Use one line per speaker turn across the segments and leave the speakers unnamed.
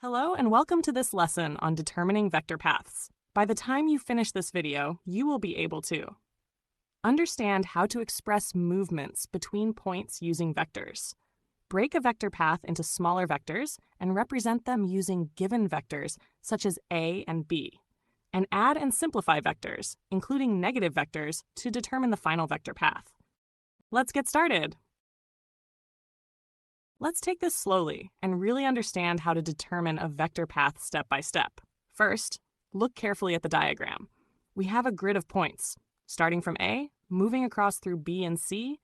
Hello and welcome to this lesson on determining vector paths. By the time you finish this video, you will be able to understand how to express movements between points using vectors, break a vector path into smaller vectors and represent them using given vectors such as A and B, and add and simplify vectors, including negative vectors, to determine the final vector path. Let's get started. Let's take this slowly and really understand how to determine a vector path step by step. First, look carefully at the diagram. We have a grid of points, starting from A, moving across through B and C,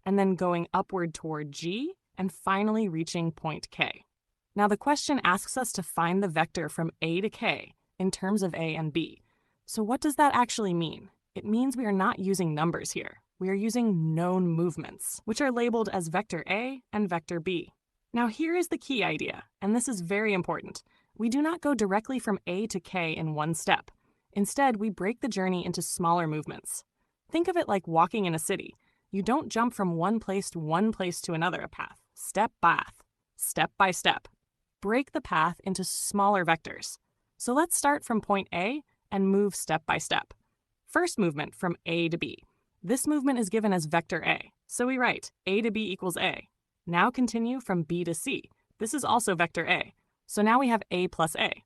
and then going upward toward G, and finally reaching point K. Now the question asks us to find the vector from A to K in terms of A and B. So what does that actually mean? It means we are not using numbers here. We are using known movements, which are labeled as vector A and vector B. Now here is the key idea, and this is very important. We do not go directly from A to K in one step. Instead, we break the journey into smaller movements. Think of it like walking in a city. You don't jump from one place to another, a path, step by step. Break the path into smaller vectors. So let's start from point A and move step by step. First movement from A to B. This movement is given as vector A, so we write A to B equals A. Now continue from B to C. This is also vector A, so now we have A plus A.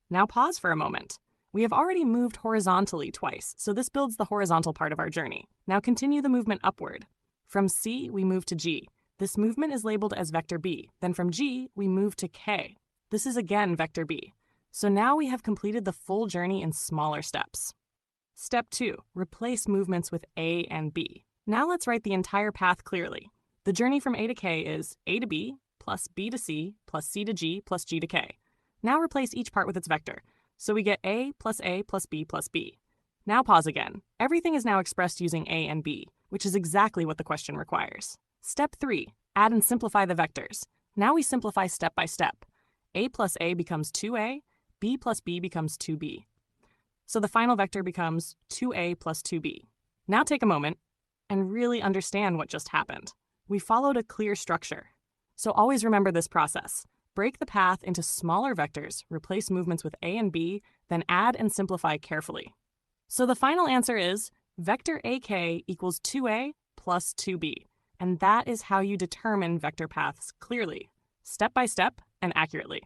Now pause for a moment. We have already moved horizontally twice, so this builds the horizontal part of our journey. Now continue the movement upward. From C, we move to G. This movement is labeled as vector B. Then from G, we move to K. This is again vector B. So now we have completed the full journey in smaller steps. Step 2. Replace movements with A and B. Now let's write the entire path clearly. The journey from A to K is A to B plus B to C plus C to G plus G to K. Now replace each part with its vector. So we get A plus B plus B. Now pause again. Everything is now expressed using A and B, which is exactly what the question requires. Step 3. Add and simplify the vectors. Now we simplify step by step. A plus A becomes 2A, B plus B becomes 2B. So the final vector becomes 2A plus 2B. Now take a moment and really understand what just happened. We followed a clear structure. So always remember this process. Break the path into smaller vectors, replace movements with A and B, then add and simplify carefully. So the final answer is vector AK equals 2A plus 2B. And that is how you determine vector paths clearly, step by step, and accurately.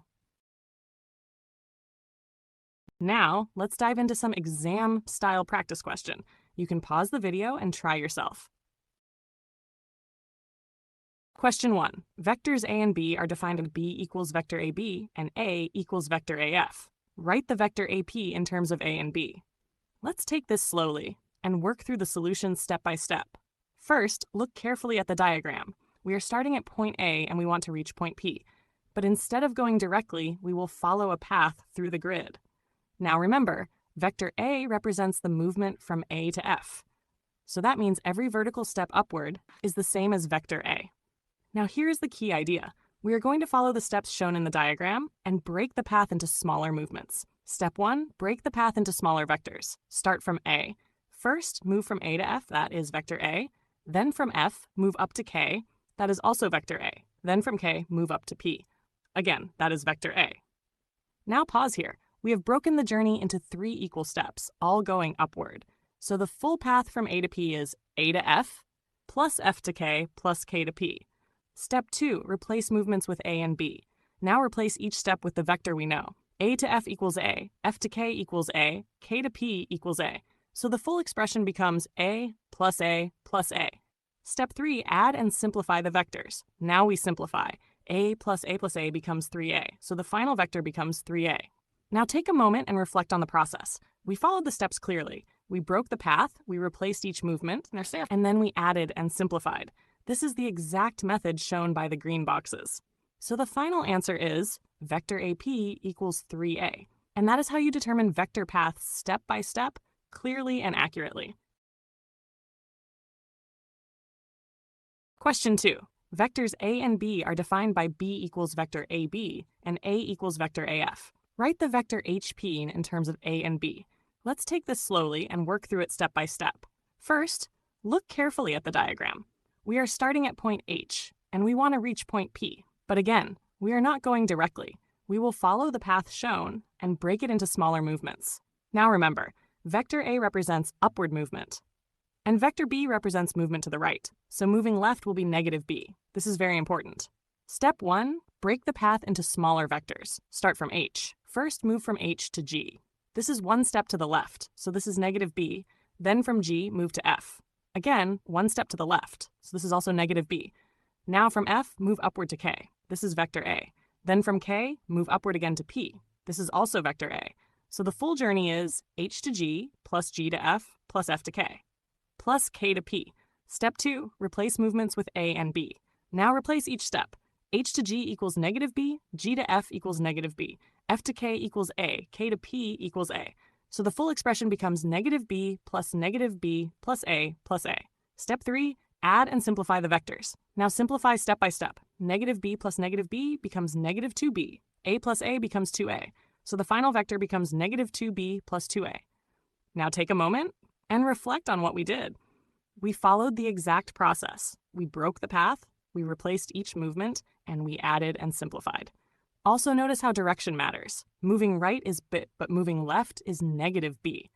Now, let's dive into some exam-style practice question. You can pause the video and try yourself. Question 1. Vectors A and B are defined as B equals vector AB and A equals vector AF. Write the vector AP in terms of A and B. Let's take this slowly and work through the solutions step by step. First, look carefully at the diagram. We are starting at point A and we want to reach point P. But instead of going directly, we will follow a path through the grid. Now remember, vector A represents the movement from A to F. So that means every vertical step upward is the same as vector A. Now here's the key idea. We are going to follow the steps shown in the diagram and break the path into smaller movements. Step 1, break the path into smaller vectors. Start from A. First, move from A to F, that is vector A. Then from F, move up to K, that is also vector A. Then from K, move up to P. Again, that is vector A. Now pause here. We have broken the journey into 3 equal steps, all going upward. So the full path from A to P is A to F, plus F to K, plus K to P. Step 2, replace movements with A and B. Now replace each step with the vector we know. A to F equals A, F to K equals A, K to P equals A. So the full expression becomes A plus A plus A. Step 3, add and simplify the vectors. Now we simplify. A plus A becomes 3A, so the final vector becomes 3A. Now take a moment and reflect on the process. We followed the steps clearly. We broke the path, we replaced each movement, and then we added and simplified. This is the exact method shown by the green boxes. So the final answer is vector AP equals 3A. And that is how you determine vector paths step by step, clearly and accurately. Question 2. Vectors A and B are defined by B equals vector AB and A equals vector AF. Write the vector HP in terms of A and B. Let's take this slowly and work through it step by step. First, look carefully at the diagram. We are starting at point H, and we want to reach point P. But again, we are not going directly. We will follow the path shown and break it into smaller movements. Now remember, vector A represents upward movement, and vector B represents movement to the right, so moving left will be negative B. This is very important. Step 1, break the path into smaller vectors. Start from H. First, move from H to G. This is one step to the left, so this is negative B. Then from G, move to F. Again, one step to the left, so this is also negative B. Now from F, move upward to K. This is vector A. Then from K, move upward again to P. This is also vector A. So the full journey is H to G plus G to F plus F to K plus K to P. Step 2, replace movements with A and B. Now replace each step. H to G equals negative B, G to F equals negative B, F to K equals A, K to P equals A. So the full expression becomes negative B plus A plus A. Step 3, add and simplify the vectors. Now simplify step by step. Negative B plus negative B becomes negative 2B. A plus A becomes 2A. So the final vector becomes negative 2B plus 2A. Now take a moment and reflect on what we did. We followed the exact process. We broke the path, we replaced each movement, and we added and simplified. Also notice how direction matters. Moving right is bit, but moving left is negative B.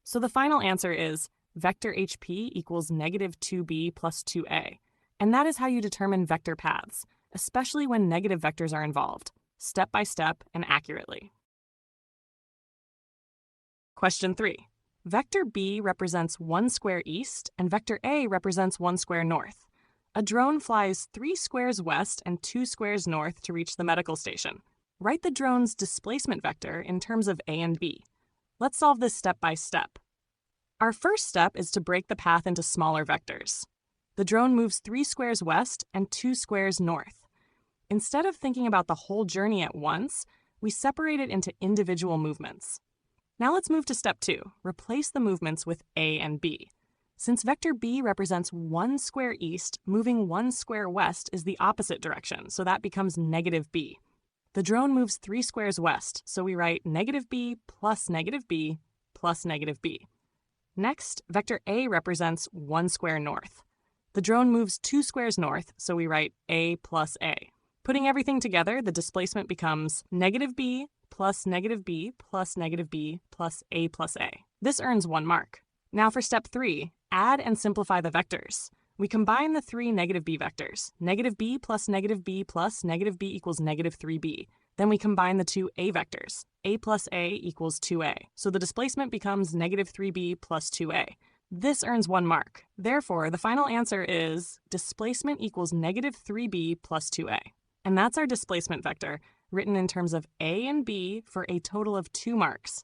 So the final answer is vector HP equals negative 2B plus 2A. And that is how you determine vector paths, especially when negative vectors are involved, step by step and accurately. Question 3. Vector B represents 1 square east and vector A represents 1 square north. A drone flies 3 squares west and 2 squares north to reach the medical station. Write the drone's displacement vector in terms of A and B. Let's solve this step by step. Our first step is to break the path into smaller vectors. The drone moves 3 squares west and 2 squares north. Instead of thinking about the whole journey at once, we separate it into individual movements. Now let's move to step 2, replace the movements with A and B. Since vector B represents 1 square east, moving 1 square west is the opposite direction, so that becomes negative B. The drone moves 3 squares west, so we write negative B plus negative B plus negative B. Next, vector A represents 1 square north. The drone moves 2 squares north, so we write A plus A. Putting everything together, the displacement becomes negative B plus negative B plus negative B plus A plus A. This earns 1 mark. Now for step 3, add and simplify the vectors. We combine the 3 negative B vectors. Negative B plus negative B plus negative B equals negative 3B. Then we combine the 2 A vectors. A plus A equals 2A. So the displacement becomes negative 3B plus 2A. This earns 1 mark. Therefore, the final answer is displacement equals negative 3B plus 2A. And that's our displacement vector, written in terms of A and B for a total of 2 marks.